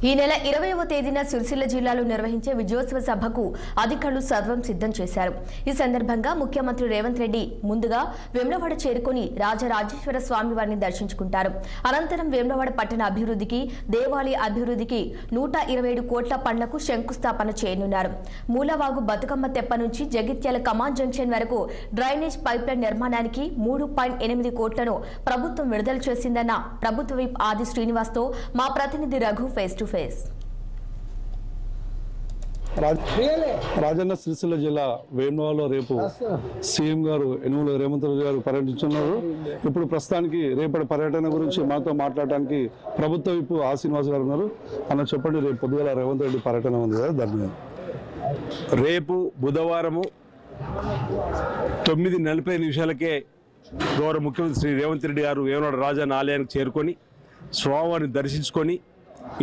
ఈ నెల 20వ తేదీన సిరిసిల్ల జిల్లాలో నిర్వహించే విజయోత్సవ సభకు అధికారులు సర్వం సిద్ధం చేశారు. ఈ సందర్భంగా ముఖ్యమంత్రి రేవంత్ రెడ్డి ముందుగా వేములవాడ చేరుకుని రాజరాజేశ్వర స్వామి వారిని దర్శించుకుంటారు. అనంతరం వేములవాడ పట్టణ అభివృద్ధికి, దేవాలయ అభివృద్ధికి 127 కోట్ల పనులకు శంకుస్థాపన చేయనున్నారు. మూలవాగు బతుకమ్మ తెప్ప నుంచి జగిత్యాల కమాండ్ జంక్షన్ వరకు డ్రైనేజ్ పైప్లైన్ నిర్మాణానికి 3.8 కోట్లను ప్రభుత్వం విడుదల చేసిందన్న ప్రభుత్వ విప్ ఆది శ్రీనివాస్తో మా ప్రతినిధి Raghu face to face. Rajanna Sircilla జిల్లా వేములవాడలో రేపు సీఎం గారు యనుమల రేవంత్ రెడ్డి గారు పర్యటించున్నారు. ఇప్పుడు ప్రస్తుతానికి రేపటి పర్యటన గురించి మాతో మాట్లాడడానికి ప్రభుత్వ విప్ ఆ శ్రీనివాస్ గారు ఉన్నారు. అన్న చెప్పండి, రేపు పొద్దుగల రేవంత్ రెడ్డి పర్యటన ఉంది కదా, దాన్ని రేపు బుధవారము 9:40 గౌరవ ముఖ్యమంత్రి శ్రీ రేవంత్ రెడ్డి గారు వేములవాడ రాజన్న ఆలయానికి చేరుకొని స్వామివారిని దర్శించుకొని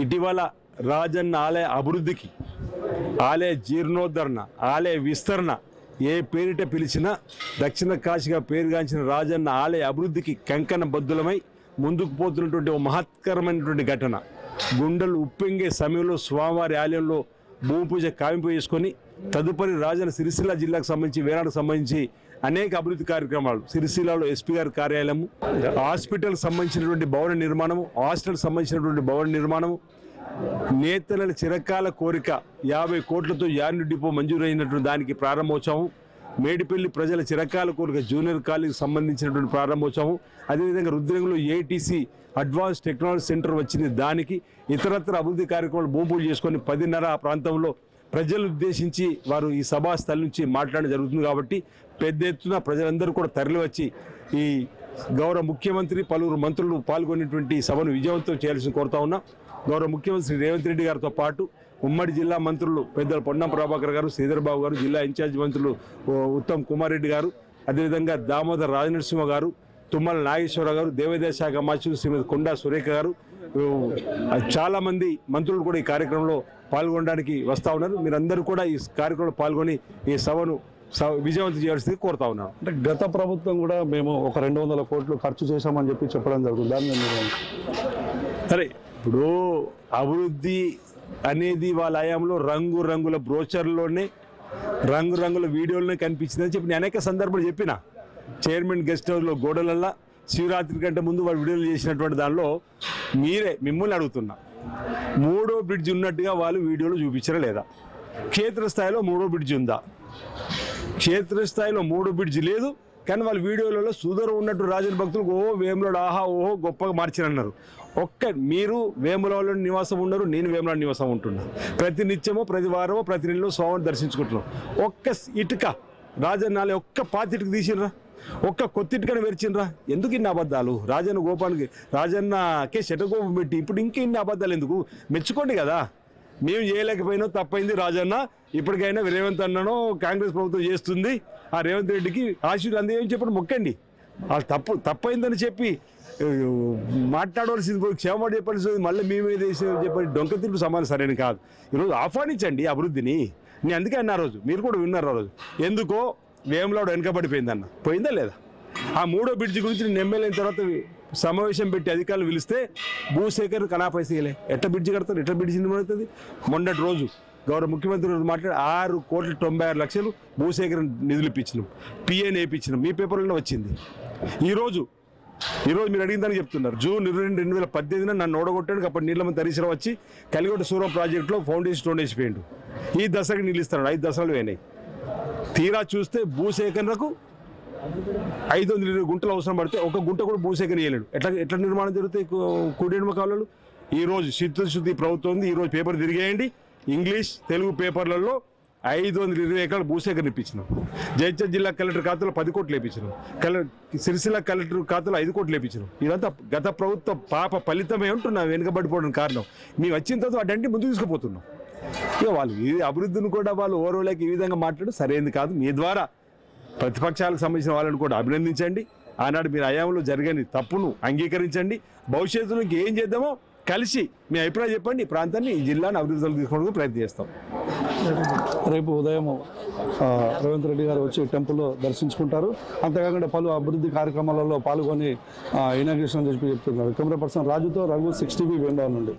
ఇటీవల రాజన్న ఆలయ అభివృద్ధికి, ఆలయ జీర్ణోద్ధరణ, ఆలయ విస్తరణ ఏ పేరిట పిలిచినా దక్షిణ కాశీగా పేరుగాంచిన రాజన్న ఆలయ అభివృద్ధికి కంకణ బద్దులమై ముందుకు పోతున్నటువంటి ఒక మహత్కరమైనటువంటి ఘటన. గుండెలు ఉప్పొంగే సమయంలో స్వామివారి ఆలయంలో భూమి పూజ కావింపు చేసుకొని తదుపరి రాజన్న సిరిసిల్ల జిల్లాకు సంబంధించి, వేనాడుకు సంబంధించి అనేక అభివృద్ధి కార్యక్రమాలు, సిరిసిల్లలో ఎస్పీ గారి కార్యాలయము, హాస్పిటల్కి సంబంధించినటువంటి భవన నిర్మాణము, హాస్టల్కి సంబంధించినటువంటి భవన నిర్మాణము, నేతల చిరకాల కోరిక 50 కోట్లతో యార్డు డిపో మంజూరైనటువంటి దానికి ప్రారంభోత్సవం, మేడిపల్లి ప్రజల చిరకాల కోరిక జూనియర్ కాలేజీకి సంబంధించినటువంటి ప్రారంభోత్సవం, అదేవిధంగా రుద్రంగిలో ఏటీసీ అడ్వాన్స్ టెక్నాలజీ సెంటర్ వచ్చింది, దానికి ఇతరత్ర అభివృద్ధి కార్యక్రమాలు భూమి పూజ చేసుకొని 10:30 ఆ ప్రాంతంలో ప్రజలను ఉద్దేశించి వారు ఈ సభా స్థలం నుంచి మాట్లాడడం జరుగుతుంది. కాబట్టి పెద్ద ఎత్తున ప్రజలందరూ కూడా తరలివచ్చి ఈ గౌరవ ముఖ్యమంత్రి, పలువురు మంత్రులు పాల్గొనేటువంటి సభను విజయవంతం చేయాల్సి కోరుతా ఉన్నా. గౌరవ ముఖ్యమంత్రి రేవంత్ రెడ్డి గారితో పాటు ఉమ్మడి జిల్లా మంత్రులు పెద్దలు పొన్నం ప్రభాకర్ గారు, శ్రీధర్బాబు గారు, జిల్లా ఇన్ఛార్జ్ మంత్రులు ఉత్తమ్ కుమార్ రెడ్డి గారు, అదేవిధంగా దామోదర్ రాజనరసింహ గారు, తుమ్మల నాగేశ్వరరావు గారు, దేవాదాయ శాఖ మంత్రులు శ్రీమతి కొండా సురేఖ గారు, చాలామంది మంత్రులు కూడా ఈ కార్యక్రమంలో పాల్గొనడానికి వస్తూ ఉన్నారు. మీరందరూ కూడా ఈ కార్యక్రమంలో పాల్గొని ఈ సభను విజయవంతం చేయాల్సింది కోరుతా ఉన్నాను. అంటే గత ప్రభుత్వం కూడా మేము ఒక 200 కోట్లు ఖర్చు చేశామని చెప్పడం జరుగుతుంది. దాన్ని సరే, ఇప్పుడు అభివృద్ధి అనేది వాళ్ళ హయాంలో రంగురంగుల బ్రోచర్లోనే, రంగురంగుల వీడియోలోనే కనిపించిందని చెప్పి నేను అనేక సందర్భాలు చెప్పిన. చైర్మన్ గెస్ట్ హౌస్లో గోడలల్లా శివరాత్రి కంటే ముందు వాళ్ళు వీడియోలు చేసినటువంటి దానిలో మిమ్మల్ని అడుగుతున్నా, 3వ బ్రిడ్జ్ ఉన్నట్టుగా వాళ్ళు వీడియోలో చూపించరా లేదా? క్షేత్రస్థాయిలో 3వ బ్రిడ్జ్ ఉందా? క్షేత్రస్థాయిలో 3వ బ్రిడ్జ్ లేదు, కానీ వాళ్ళ వీడియోలలో సుదూరం ఉన్నట్టు రాజన్న భక్తులకు ఓహో వేములవాడ ఆహా ఓహో గొప్పగా మార్చిరన్నారు. మీరు వేములవాడలో నివాసం ఉన్నారు, నేను వేములవాడ నివాసం ఉంటున్నాను. ప్రతి నిత్యమో, ప్రతి వారమో, ప్రతి నెలలో స్వామిని దర్శించుకుంటున్నాం. ఒక్క ఇటుక రాజన్న ఒక్క పాతిటికి తీసినరా, ఒక్క కొత్తిటికని వెరిచినరా? ఎందుకు ఇన్ని అబద్ధాలు? రాజన్న గోపానికి, రాజన్నకే శటగోపం పెట్టి ఇప్పుడు ఇంకా ఇన్ని అబద్ధాలు ఎందుకు? మెచ్చుకోండి కదా. మేము చేయలేకపోయినా తప్పైంది రాజన్న, ఇప్పటికైనా రేవంత్ అన్ననో కాంగ్రెస్ ప్రభుత్వం చేస్తుంది, ఆ రేవంత్ రెడ్డికి ఆశీర్వాదం అందేమని చెప్పండి, మొక్కండి. వాళ్ళు తప్పైందని చెప్పి మాట్లాడవలసింది, క్షేమం చెప్పాల్సింది మళ్ళీ మేమే చెప్పండి, డొంక తిరుగు సమానం సరైన కాదు. ఈరోజు ఆహ్వానించండి అభివృద్ధిని. నేను అందుకే అన్న రోజు, మీరు కూడా విన్నారు ఆ రోజు, ఎందుకో వేములవాడ వెనకబడిపోయిందన్న. పోయిందా లేదా? ఆ 3వ బ్రిడ్జి గురించి నేను ఎమ్మెల్యే అయిన తర్వాత సమావేశం పెట్టి అధికారులు పిలిస్తే భూసేకరణ కనాపైసలే, ఎట్లా బ్రిడ్జి కడతారు, ఎట్లా బ్రిడ్జి నిర్మాణవుతుంది? మొన్నటి రోజు గౌరవ ముఖ్యమంత్రి మాట్లాడి 6,96,00,000 భూసేకరణ నిధులు ఇప్పించినాం, పిఏని వేయించినాం, మీ పేపర్లోనే వచ్చింది. ఈరోజు మీరు అడిగిన దానికి చెప్తున్నారు. జూన్ 22, 2018 నన్ను ఓడగొట్టాడు. అప్పుడు నీళ్ళమంది హరీశ్రావు వచ్చి కలిగొట్ట సూరం ప్రాజెక్టులో ఫౌండేషన్ స్టోన్ వేసిపోయిండు. ఈ దశకి నీళ్ళు ఇస్తున్నాడు, 5 దశలు పోయినాయి. తీరా చూస్తే భూసేకరణకు 520 గుంటలు అవసరం పడితే ఒక గుంట కూడా భూసేకరణ చేయలేడు. ఎట్లా నిర్మాణం జరుగుతాయి కుడియడమ కాలాలు? ఈరోజు శుద్ధి ప్రభుత్వం ఉంది. ఈరోజు పేపర్ తిరిగేయండి, ఇంగ్లీష్ తెలుగు పేపర్లలో 520 ఎకరాలు భూసేకరణ ఇప్పించినాం. జైత్యాల జిల్లా కలెక్టర్ ఖాతాలో 10 కోట్లు వేయించినాం. సిరిసిల్ల కలెక్టర్ ఖాతాలో 5 కోట్లు వేయించినాం. ఇదంతా గత ప్రభుత్వ పాప ఫలితమే ఉంటున్నా వెనుకబడిపోవడం కారణం. మేము వచ్చిన తర్వాత వాటంటే ముందుకు తీసుకుపోతున్నాం. ఇక వాళ్ళు ఈ అభివృద్ధిని కూడా వాళ్ళు ఓర్వలేక ఈ విధంగా మాట్లాడు సరైనది కాదు. మీ ద్వారా ప్రతిపక్షాలకు సంబంధించిన వాళ్ళని కూడా అభినందించండి. ఆనాడు మీరు హయాంలో జరగని తప్పును అంగీకరించండి. భవిష్యత్తులో ఏం చేద్దామో కలిసి మీ అభిప్రాయం చెప్పండి. ఈ ప్రాంతాన్ని, ఈ జిల్లాను అభివృద్ధిలో తీసుకోవడానికి ప్రయత్నం చేస్తాం. రేపు ఉదయం రేవంత్ రెడ్డి గారు వచ్చి టెంపుల్లో దర్శించుకుంటారు. అంతేకాకుండా పలు అభివృద్ధి కార్యక్రమాలలో పాల్గొని ఇనాగ్రేషన్ చెప్పి చెప్తున్నారు. కెమెరా పర్సన్ రాజుతో రఘు 6 టీవీ వేములవాడ నుండి.